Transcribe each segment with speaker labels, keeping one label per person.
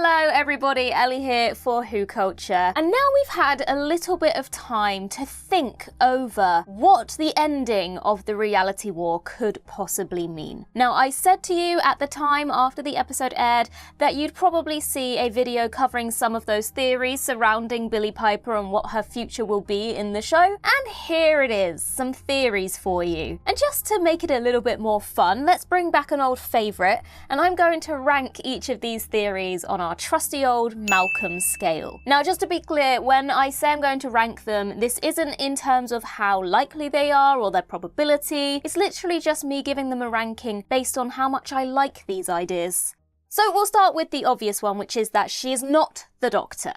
Speaker 1: Hello everybody, Ellie here for WhoCulture. And now we've had a little bit of time to think over what the ending of the reality war could possibly mean. Now, I said to you at the time after the episode aired that you'd probably see a video covering some of those theories surrounding Billie Piper and what her future will be in the show. And here it is, some theories for you. And just to make it a little bit more fun, let's bring back an old favourite, and I'm going to rank each of these theories on our trusty old Malcolm scale. Now, just to be clear, when I say I'm going to rank them, this isn't in terms of how likely they are or their probability. It's literally just me giving them a ranking based on how much I like these ideas. So we'll start with the obvious one, which is that she is not the Doctor.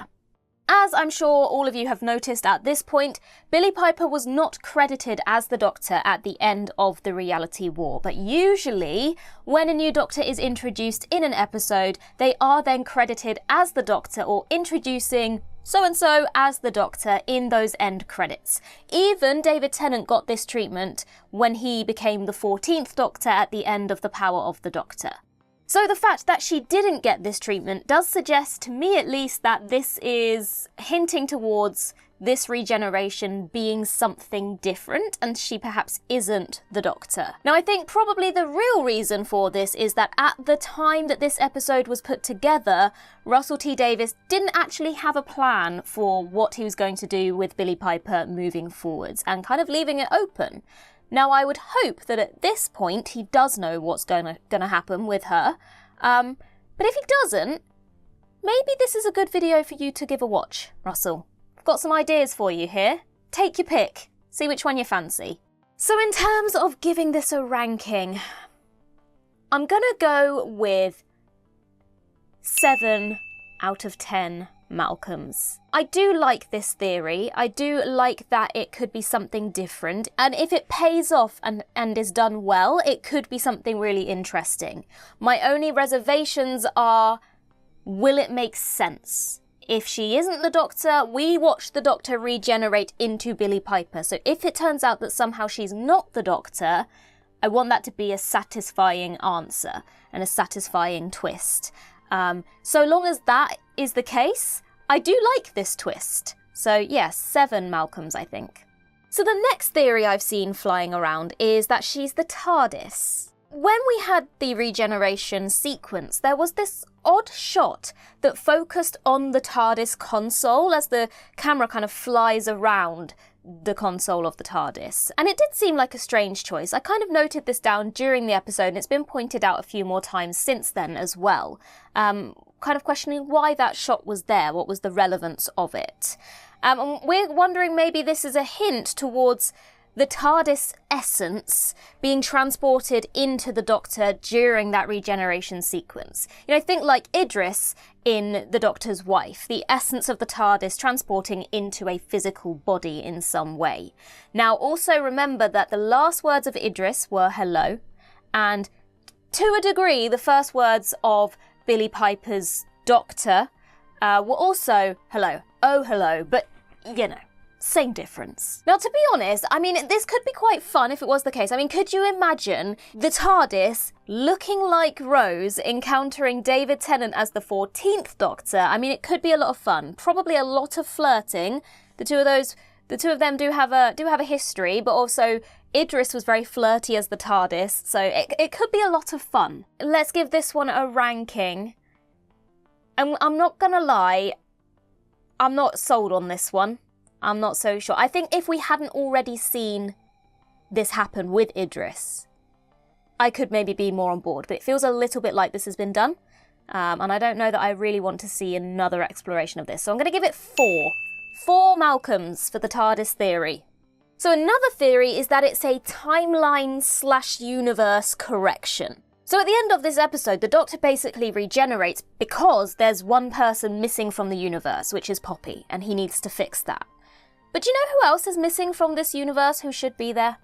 Speaker 1: As I'm sure all of you have noticed at this point, Billie Piper was not credited as the Doctor at the end of the reality war, but usually when a new Doctor is introduced in an episode, they are then credited as the Doctor or introducing so-and-so as the Doctor in those end credits. Even David Tennant got this treatment when he became the 14th Doctor at the end of The Power of the Doctor. So the fact that she didn't get this treatment does suggest, to me at least, that this is hinting towards this regeneration being something different, and she perhaps isn't the Doctor. Now, I think probably the real reason for this is that at the time that this episode was put together, Russell T Davies didn't actually have a plan for what he was going to do with Billie Piper moving forwards, and kind of leaving it open. Now, I would hope that at this point he does know what's gonna happen with her, but if he doesn't, maybe this is a good video for you to give a watch, Russell. I've got some ideas for you here. Take your pick, see which one you fancy. So in terms of giving this a ranking, I'm gonna go with 7 out of 10 Malcolms. I do like this theory. I do like that it could be something different, and if it pays off and is done well, it could be something really interesting. My only reservations are, will it make sense? If she isn't the Doctor, we watch the Doctor regenerate into Billie Piper, so if it turns out that somehow she's not the Doctor, I want that to be a satisfying answer and a satisfying twist. So long as that is the case, I do like this twist. So yes, 7 Malcolms, I think. So the next theory I've seen flying around is that she's the Tardis. When we had the regeneration sequence, there was this odd shot that focused on the TARDIS console as the camera kind of flies around the console of the TARDIS. And it did seem like a strange choice. I kind of noted this down during the episode, and it's been pointed out a few more times since then as well. Kind of questioning why that shot was there, what was the relevance of it. And we're wondering maybe this is a hint towards the TARDIS essence being transported into the Doctor during that regeneration sequence. You know, think like Idris in The Doctor's Wife, the essence of the TARDIS transporting into a physical body in some way. Now, also remember that the last words of Idris were hello, and to a degree, the first words of Billie Piper's Doctor were also hello, oh hello, but you know, same difference. Now, to be honest, I mean, this could be quite fun if it was the case. I mean, could you imagine the TARDIS looking like Rose encountering David Tennant as the 14th Doctor? I mean, it could be a lot of fun. Probably a lot of flirting. The two of them do have a history, but also Idris was very flirty as the TARDIS, so it could be a lot of fun. Let's give this one a ranking. And I'm not gonna lie, I'm not sold on this one. I'm not so sure. I think if we hadn't already seen this happen with Idris, I could maybe be more on board, but it feels a little bit like this has been done, and I don't know that I really want to see another exploration of this, so I'm going to give it 4. 4 Malcolms for the TARDIS theory. So another theory is that it's a timeline/universe correction. So at the end of this episode, the Doctor basically regenerates because there's one person missing from the universe, which is Poppy, and he needs to fix that. But do you know who else is missing from this universe who should be there?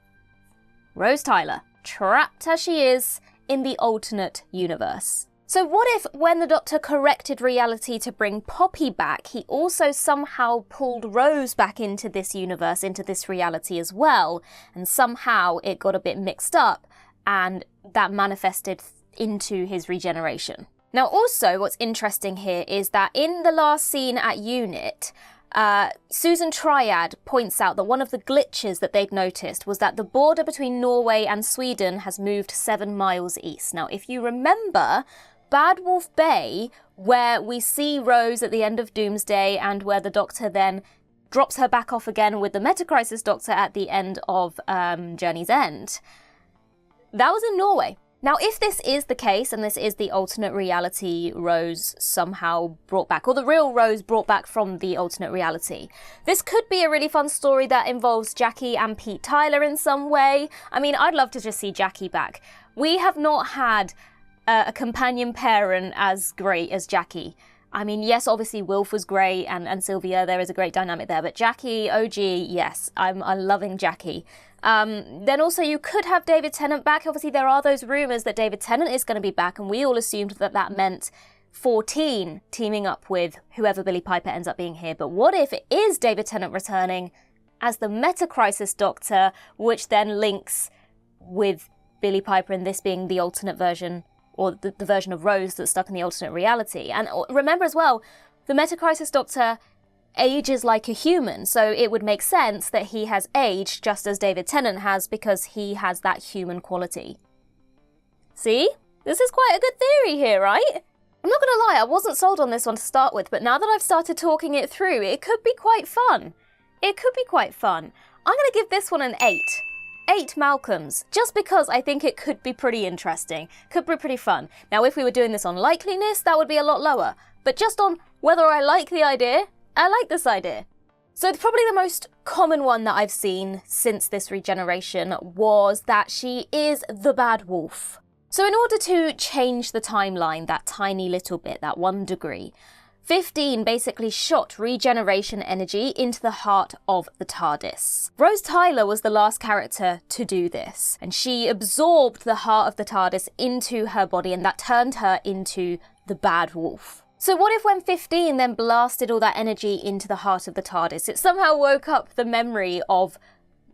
Speaker 1: Rose Tyler, trapped as she is in the alternate universe. So what if, when the Doctor corrected reality to bring Poppy back, he also somehow pulled Rose back into this universe, into this reality as well, and somehow it got a bit mixed up, and that manifested into his regeneration? Now also what's interesting here is that in the last scene at Unit, Susan Triad points out that one of the glitches that they'd noticed was that the border between Norway and Sweden has moved 7 miles east. Now if you remember, Bad Wolf Bay, where we see Rose at the end of Doomsday and where the Doctor then drops her back off again with the Metacrisis Doctor at the end of Journey's End, that was in Norway. Now, if this is the case, and this is the alternate reality Rose somehow brought back, or the real Rose brought back from the alternate reality, this could be a really fun story that involves Jackie and Pete Tyler in some way. I mean, I'd love to just see Jackie back. We have not had a companion parent as great as Jackie. I mean, yes, obviously Wilf was great, and Sylvia, there is a great dynamic there, but Jackie, OG, yes, I'm loving Jackie. Then also you could have David Tennant back. Obviously there are those rumours that David Tennant is going to be back, and we all assumed that that meant 14 teaming up with whoever Billie Piper ends up being here. But what if it is David Tennant returning as the Metacrisis Doctor, which then links with Billie Piper, and this being the alternate version, or the version of Rose that's stuck in the alternate reality. And remember as well, the Metacrisis Doctor ages like a human, so it would make sense that he has aged just as David Tennant has, because he has that human quality. See? This is quite a good theory here, right? I'm not gonna lie, I wasn't sold on this one to start with, but now that I've started talking it through, it could be quite fun. It could be quite fun. I'm gonna give this one an 8. 8 Malcolms, just because I think it could be pretty interesting, could be pretty fun. Now, if we were doing this on likeliness, that would be a lot lower, but just on whether I like the idea, I like this idea. So probably the most common one that I've seen since this regeneration was that she is the Bad Wolf. So in order to change the timeline that tiny little bit, that 1 degree, 15 basically shot regeneration energy into the heart of the TARDIS. Rose Tyler was the last character to do this, and she absorbed the heart of the TARDIS into her body, and that turned her into the Bad Wolf. So what if when 15 then blasted all that energy into the heart of the TARDIS, it somehow woke up the memory of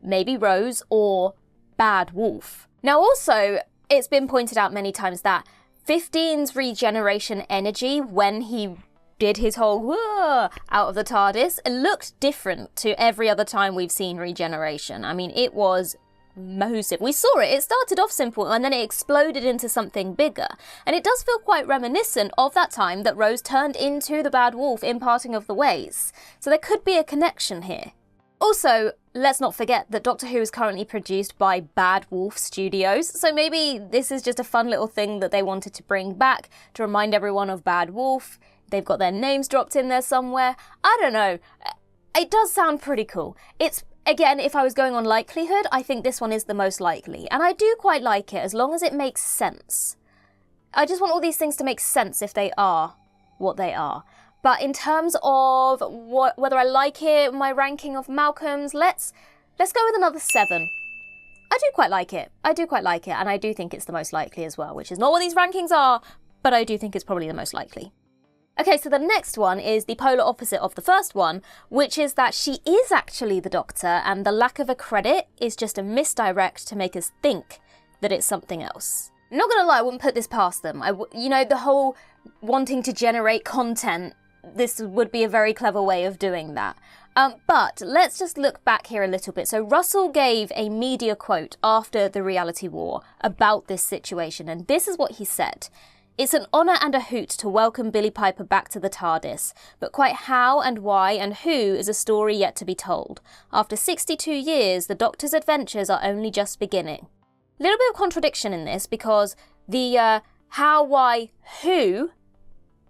Speaker 1: maybe Rose or Bad Wolf? Now also, it's been pointed out many times that 15's regeneration energy, when he did his whole whoa out of the TARDIS, it looked different to every other time we've seen regeneration. I mean, it was massive. We saw it started off simple and then it exploded into something bigger. And it does feel quite reminiscent of that time that Rose turned into the Bad Wolf in Parting of the Ways. So there could be a connection here. Also, let's not forget that Doctor Who is currently produced by Bad Wolf Studios, so maybe this is just a fun little thing that they wanted to bring back to remind everyone of Bad Wolf. They've got their names dropped in there somewhere. I don't know. It does sound pretty cool. It's, again, if I was going on likelihood, I think this one is the most likely. And I do quite like it, as long as it makes sense. I just want all these things to make sense if they are what they are. But in terms of whether I like it, my ranking of Malcolms, let's go with another 7. I do quite like it. I do quite like it, and I do think it's the most likely as well, which is not what these rankings are, but I do think it's probably the most likely. Okay, so the next one is the polar opposite of the first one, which is that she is actually the Doctor, and the lack of a credit is just a misdirect to make us think that it's something else. I'm not gonna lie, I wouldn't put this past them. You know, the whole wanting to generate content, this would be a very clever way of doing that. But let's just look back here a little bit. So Russell gave a media quote after the reality war about this situation, and this is what he said. "It's an honour and a hoot to welcome Billie Piper back to the TARDIS, but quite how and why and who is a story yet to be told. After 62 years, the Doctor's adventures are only just beginning." A little bit of contradiction in this, because the how, why, who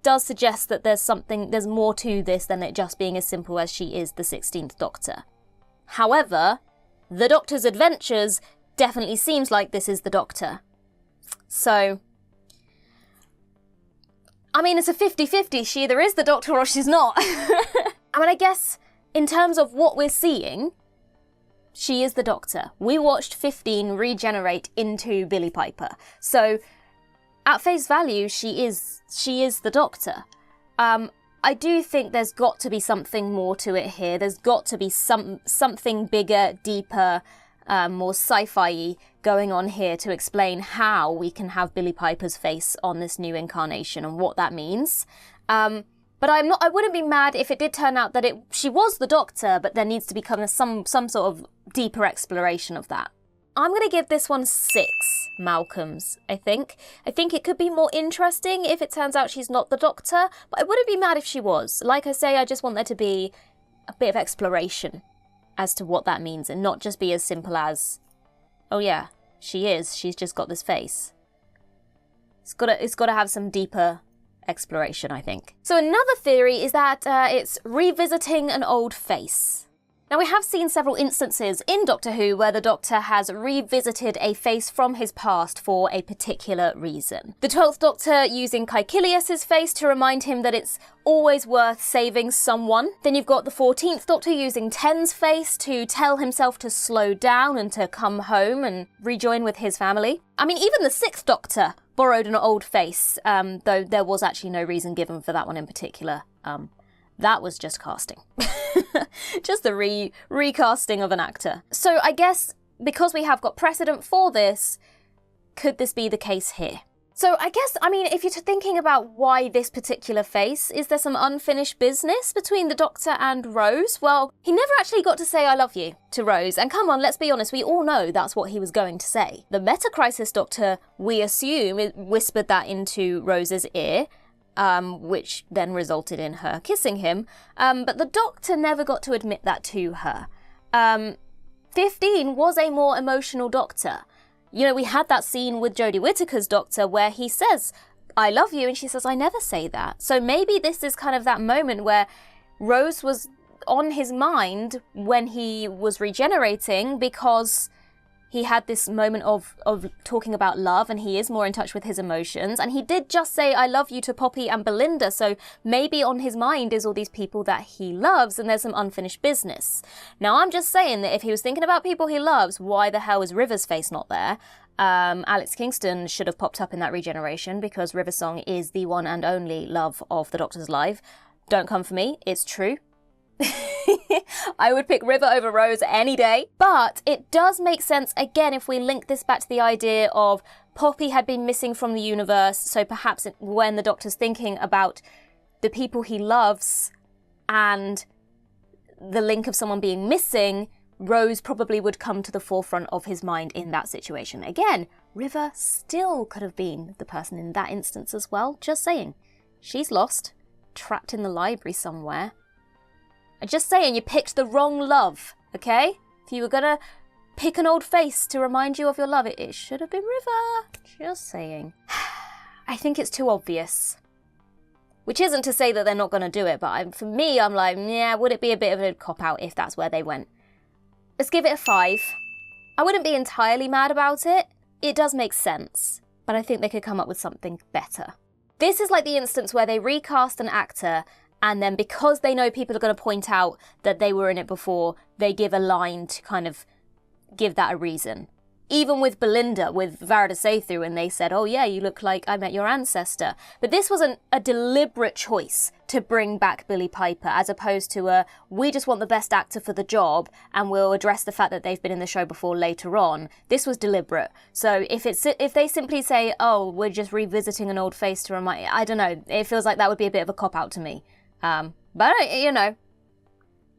Speaker 1: does suggest that there's more to this than it just being as simple as she is the 16th Doctor. However, the Doctor's adventures definitely seems like this is the Doctor. So, I mean, it's a 50-50. She either is the Doctor or she's not. I mean, I guess in terms of what we're seeing, she is the Doctor. We watched 15 regenerate into Billie Piper. So, at face value, she is the Doctor. I do think there's got to be something more to it here. There's got to be something bigger, deeper, more sci-fi going on here to explain how we can have Billie Piper's face on this new incarnation and what that means. But I wouldn't be mad if it did turn out that she was the Doctor, but there needs to be kind of some sort of deeper exploration of that. I'm going to give this one 6 Malcolms, I think. I think it could be more interesting if it turns out she's not the Doctor, but I wouldn't be mad if she was. Like I say, I just want there to be a bit of exploration as to what that means and not just be as simple as, oh yeah, she is, she's just got this face. It's got to have some deeper exploration, I think. So another theory is that it's revisiting an old face. Now, we have seen several instances in Doctor Who where the Doctor has revisited a face from his past for a particular reason. The 12th Doctor using Caecilius's face to remind him that it's always worth saving someone. Then you've got the 14th Doctor using Ten's face to tell himself to slow down and to come home and rejoin with his family. I mean, even the 6th Doctor borrowed an old face, though there was actually no reason given for that one in particular. That was just casting. Just the recasting of an actor. So I guess because we have got precedent for this, could this be the case here? So I guess, I mean, if you're thinking about why this particular face, is there some unfinished business between the Doctor and Rose? Well, he never actually got to say I love you to Rose. And come on, let's be honest, we all know that's what he was going to say. The Meta-Crisis Doctor, we assume, whispered that into Rose's ear. Which then resulted in her kissing him. But the Doctor never got to admit that to her. 15 was a more emotional Doctor. You know, we had that scene with Jodie Whittaker's Doctor where he says, I love you, and she says, I never say that. So maybe this is kind of that moment where Rose was on his mind when he was regenerating because he had this moment of talking about love, and he is more in touch with his emotions. And he did just say, I love you to Poppy and Belinda. So maybe on his mind is all these people that he loves, and there's some unfinished business. Now, I'm just saying that if he was thinking about people he loves, why the hell is River's face not there? Alex Kingston should have popped up in that regeneration because River Song is the one and only love of the Doctor's life. Don't come for me. It's true. I would pick River over Rose any day. But it does make sense, again, if we link this back to the idea of Poppy had been missing from the universe, so perhaps when the Doctor's thinking about the people he loves and the link of someone being missing, Rose probably would come to the forefront of his mind in that situation. Again, River still could have been the person in that instance as well. Just saying. She's lost, trapped in the library somewhere. I'm just saying, you picked the wrong love, okay? If you were gonna pick an old face to remind you of your love, it should have been River. Just saying. I think it's too obvious. Which isn't to say that they're not gonna do it, but for me, I'm like, yeah, would it be a bit of a cop-out if that's where they went? Let's give it a 5. I wouldn't be entirely mad about it. It does make sense, but I think they could come up with something better. This is like the instance where they recast an actor, and then because they know people are going to point out that they were in it before, they give a line to kind of give that a reason. Even with Belinda, with Varada Sethu, and they said, oh yeah, you look like I met your ancestor. But this wasn't a deliberate choice to bring back Billie Piper, as opposed to we just want the best actor for the job, and we'll address the fact that they've been in the show before later on. This was deliberate. So if they simply say, oh, we're just revisiting an old face to remind, I don't know, it feels like that would be a bit of a cop-out to me. But, you know,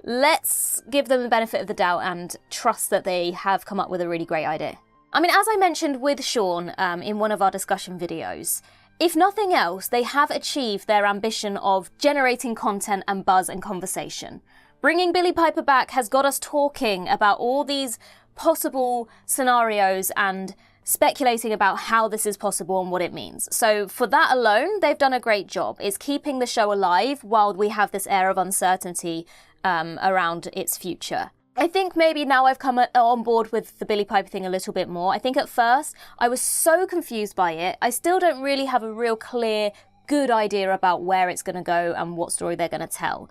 Speaker 1: let's give them the benefit of the doubt and trust that they have come up with a really great idea. I mean, as I mentioned with Sean in one of our discussion videos, if nothing else, they have achieved their ambition of generating content and buzz and conversation. Bringing Billie Piper back has got us talking about all these possible scenarios and speculating about how this is possible and what it means. So for that alone, they've done a great job. It's keeping the show alive while we have this air of uncertainty around its future. I think maybe now I've come on board with the Billie Piper thing a little bit more. I think at first I was so confused by it. I still don't really have a real clear, good idea about where it's going to go and what story they're going to tell.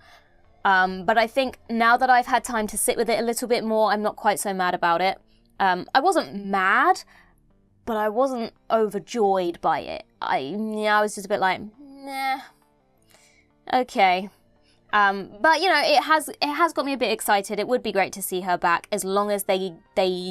Speaker 1: But I think now that I've had time to sit with it a little bit more, I'm not quite so mad about it. I wasn't mad, but I wasn't overjoyed by it. I was just a bit like, nah, okay. But you know, it has got me a bit excited. It would be great to see her back as long as they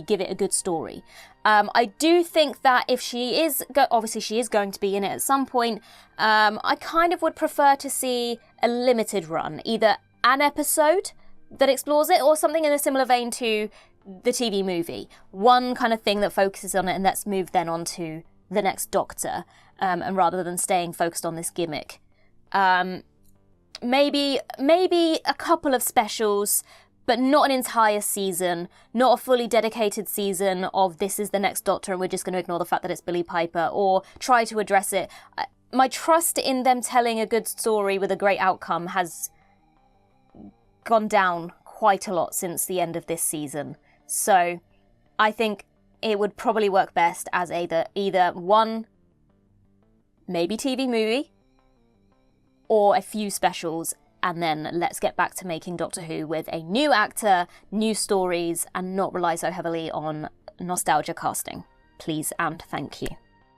Speaker 1: give it a good story. I do think that if she is, obviously she is going to be in it at some point, I kind of would prefer to see a limited run, either an episode that explores it or something in a similar vein to the TV movie. One kind of thing that focuses on it, and let's move then on to the next Doctor, and rather than staying focused on this gimmick. Maybe a couple of specials, but not an entire season, not a fully dedicated season of this is the next Doctor and we're just going to ignore the fact that it's Billie Piper, or try to address it. My trust in them telling a good story with a great outcome has gone down quite a lot since the end of this season. So I think it would probably work best as either one, maybe TV movie, or a few specials, and then let's get back to making Doctor Who with a new actor, new stories, and not rely so heavily on nostalgia casting. Please and thank you.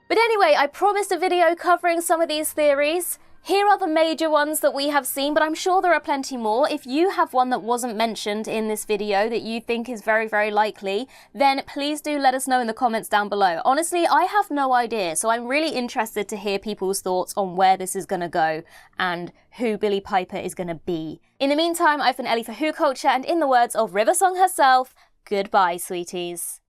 Speaker 1: But anyway, I promised a video covering some of these theories. Here are the major ones that we have seen, but I'm sure there are plenty more. If you have one that wasn't mentioned in this video that you think is very, very likely, then please do let us know in the comments down below. Honestly, I have no idea, so I'm really interested to hear people's thoughts on where this is going to go and who Billie Piper is going to be. In the meantime, I've been Ellie for WhoCulture, and in the words of River Song herself, goodbye, sweeties.